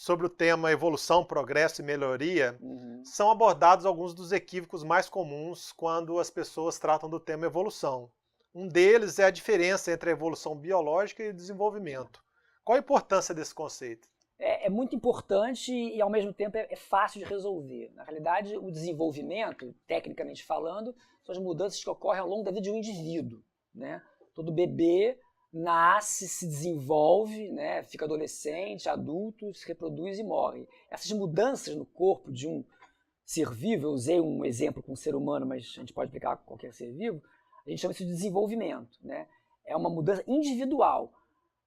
sobre o tema evolução, progresso e melhoria, Uhum. são abordados alguns dos equívocos mais comuns quando as pessoas tratam do tema evolução. Um deles é a diferença entre a evolução biológica e o desenvolvimento. Qual a importância desse conceito? É muito importante e, ao mesmo tempo, é fácil de resolver. Na realidade, o desenvolvimento, tecnicamente falando, são as mudanças que ocorrem ao longo da vida de um indivíduo, né? Todo bebê nasce, se desenvolve, né? Fica adolescente, adulto, se reproduz e morre. Essas mudanças no corpo de um ser vivo, eu usei um exemplo com um ser humano, mas a gente pode aplicar com qualquer ser vivo, a gente chama isso de desenvolvimento, né? É uma mudança individual.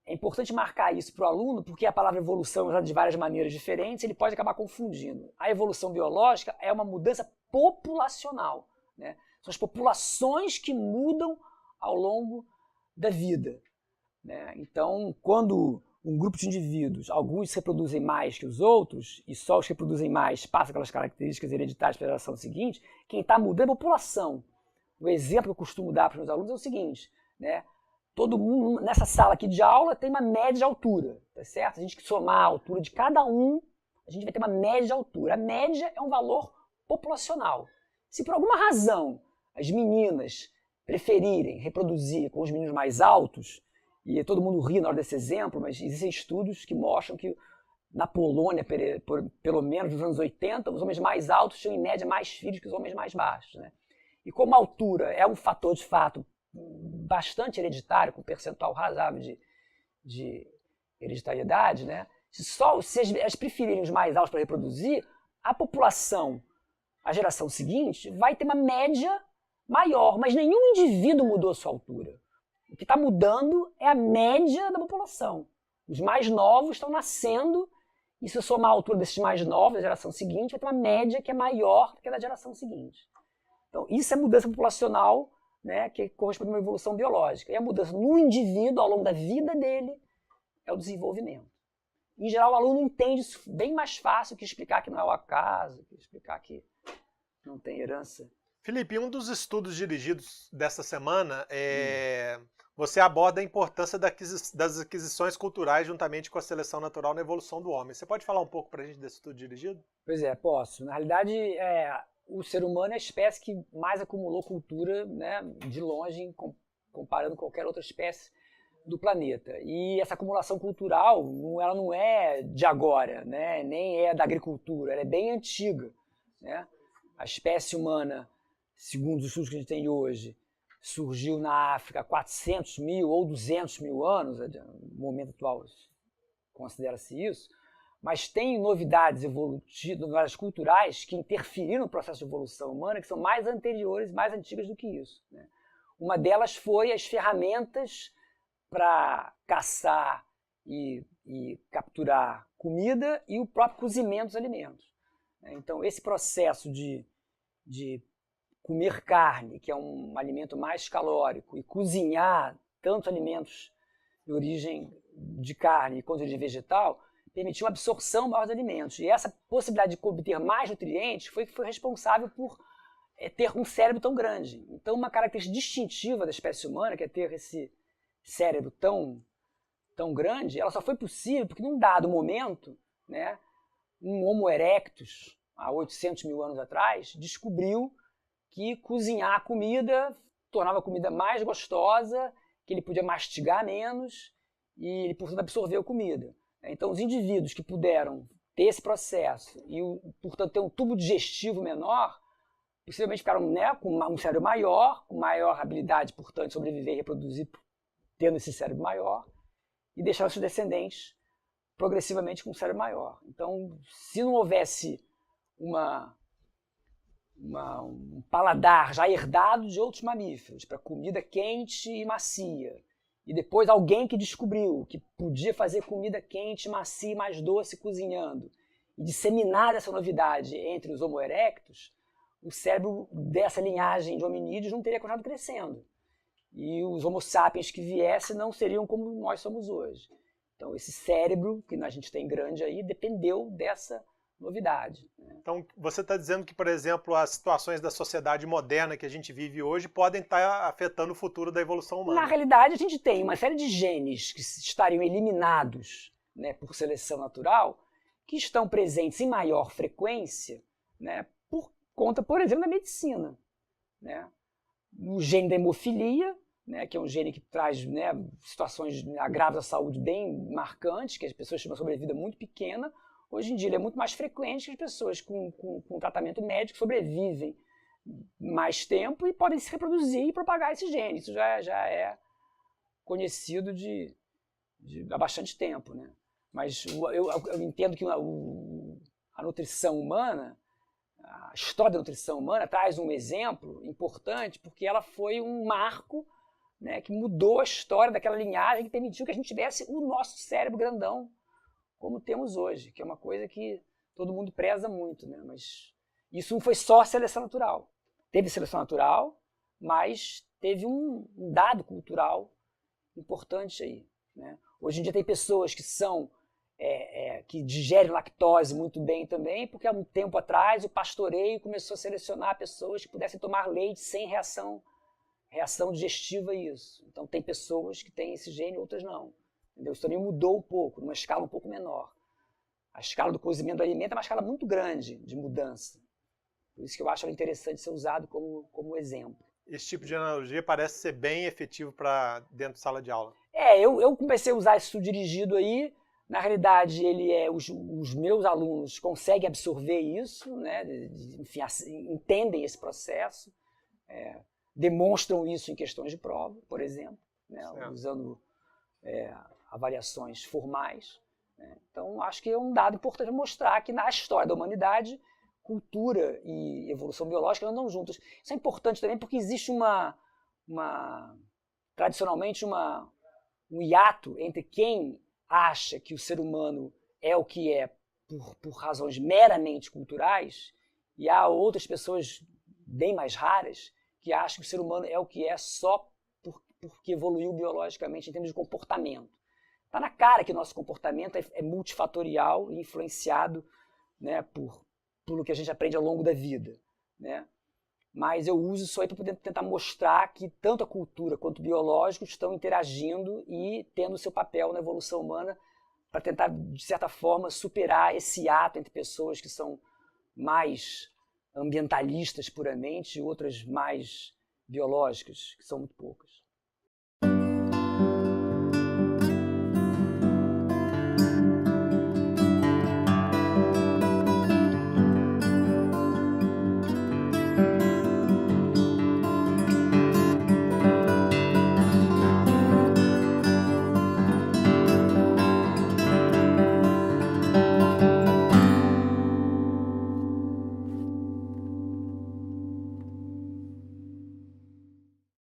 É importante marcar isso para o aluno, porque a palavra evolução é usada de várias maneiras diferentes, ele pode acabar confundindo. A evolução biológica é uma mudança populacional, né? São as populações que mudam ao longo da vida, né? Então, quando um grupo de indivíduos, alguns se reproduzem mais que os outros, e só os que reproduzem mais passam aquelas características hereditárias para a geração seguinte, quem está mudando é a população. O exemplo que eu costumo dar para os meus alunos é o seguinte, né? Todo mundo nessa sala aqui de aula tem uma média de altura, tá certo? A gente que somar a altura de cada um, a gente vai ter uma média de altura. A média é um valor populacional. Se por alguma razão as meninas preferirem reproduzir com os meninos mais altos, e todo mundo ri na hora desse exemplo, mas existem estudos que mostram que na Polônia, pelo menos nos anos 80, os homens mais altos tinham em média mais filhos que os homens mais baixos, né? E como a altura é um fator de fato bastante hereditário, com um percentual razoável de hereditariedade, né? Se elas preferirem os mais altos para reproduzir, a população, a geração seguinte, vai ter uma média maior, mas nenhum indivíduo mudou a sua altura. O que está mudando é a média da população. Os mais novos estão nascendo, e se eu somar a altura desses mais novos, da geração seguinte, vai ter uma média que é maior do que a da geração seguinte. Então, isso é mudança populacional, né, que corresponde a uma evolução biológica. E a mudança no indivíduo, ao longo da vida dele, é o desenvolvimento. Em geral, o aluno entende isso bem mais fácil que explicar que não é o acaso, que explicar que não tem herança. Felipe, um dos estudos dirigidos dessa semana você aborda a importância das aquisições culturais juntamente com a seleção natural na evolução do homem. Você pode falar um pouco para a gente desse estudo dirigido? Pois é, posso. Na realidade, o ser humano é a espécie que mais acumulou cultura, né, de longe, comparando qualquer outra espécie do planeta. E essa acumulação cultural, ela não é de agora, né, nem é da agricultura, ela é bem antiga, né? A espécie humana, segundo os estudos que a gente tem hoje, surgiu na África há 400 mil ou 200 mil anos, no momento atual considera-se isso, mas tem novidades evolutivas, novidades culturais que interferiram no processo de evolução humana, que são mais anteriores, mais antigas do que isso, né? Uma delas foi as ferramentas para caçar e capturar comida e o próprio cozimento dos alimentos. Então, esse processo de comer carne, que é um alimento mais calórico, e cozinhar tanto alimentos de origem de carne quanto de vegetal, permitiu uma absorção maior dos alimentos. E essa possibilidade de obter mais nutrientes foi responsável por ter um cérebro tão grande. Então, uma característica distintiva da espécie humana, que é ter esse cérebro tão grande, ela só foi possível porque, num dado momento, né, um Homo erectus, há 800 mil anos atrás, descobriu que cozinhar a comida tornava a comida mais gostosa, que ele podia mastigar menos e ele, portanto, absorveu a comida. Então, os indivíduos que puderam ter esse processo e, portanto, ter um tubo digestivo menor, possivelmente ficaram, né, com um cérebro maior, com maior habilidade, portanto, de sobreviver e reproduzir, tendo esse cérebro maior, e deixaram seus descendentes progressivamente com um cérebro maior. Então, se não houvesse um paladar já herdado de outros mamíferos para comida quente e macia, e depois alguém que descobriu que podia fazer comida quente, macia e mais doce cozinhando, e disseminar essa novidade entre os Homo erectus, o cérebro dessa linhagem de hominídeos não teria continuado crescendo. E os Homo sapiens que viessem não seriam como nós somos hoje. Então, esse cérebro que a gente tem grande aí dependeu dessa novidade. Então, você está dizendo que, por exemplo, as situações da sociedade moderna que a gente vive hoje podem estar afetando o futuro da evolução humana. Na realidade, a gente tem uma série de genes que estariam eliminados, né, por seleção natural, que estão presentes em maior frequência, né, por conta, por exemplo, da medicina. Né? O gene da hemofilia, né, que é um gene que traz, né, situações agravos à saúde bem marcantes, que as pessoas têm uma sobrevida muito pequena. Hoje em dia ele é muito mais frequente que as pessoas com tratamento médico sobrevivem mais tempo e podem se reproduzir e propagar esse gene. Isso já é conhecido há bastante tempo. Né? Mas eu entendo que a nutrição humana, a história da nutrição humana traz um exemplo importante porque ela foi um marco, né, que mudou a história daquela linhagem que permitiu que a gente tivesse o nosso cérebro grandão como temos hoje, que é uma coisa que todo mundo preza muito. Né? Mas isso não foi só seleção natural. Teve seleção natural, mas teve um dado cultural importante aí. Né? Hoje em dia tem pessoas que que digerem lactose muito bem também, porque há um tempo atrás o pastoreio começou a selecionar pessoas que pudessem tomar leite sem reação digestiva a isso. Então tem pessoas que têm esse gene, outras não. Entendeu? Isso também mudou um pouco, numa escala um pouco menor. A escala do cozimento do alimento é uma escala muito grande de mudança. Por isso que eu acho ela interessante ser usado como exemplo. Esse tipo de analogia parece ser bem efetivo para dentro de sala de aula. Eu comecei a usar esse estudo dirigido aí. Na realidade, os meus alunos conseguem absorver isso, né? Enfim, entendem esse processo, demonstram isso em questões de prova, por exemplo, né? Usando avaliações formais. Né? Então, acho que é um dado importante mostrar que na história da humanidade, cultura e evolução biológica andam juntas. Isso é importante também porque existe tradicionalmente um hiato entre quem acha que o ser humano é o que é por razões meramente culturais e há outras pessoas bem mais raras que acham que o ser humano é o que é só porque evoluiu biologicamente em termos de comportamento. Está na cara que o nosso comportamento é multifatorial e influenciado, né, por o que a gente aprende ao longo da vida. Né? Mas eu uso isso aí para poder tentar mostrar que tanto a cultura quanto o biológico estão interagindo e tendo seu papel na evolução humana para tentar, de certa forma, superar esse ato entre pessoas que são mais ambientalistas puramente e outras mais biológicas, que são muito poucas.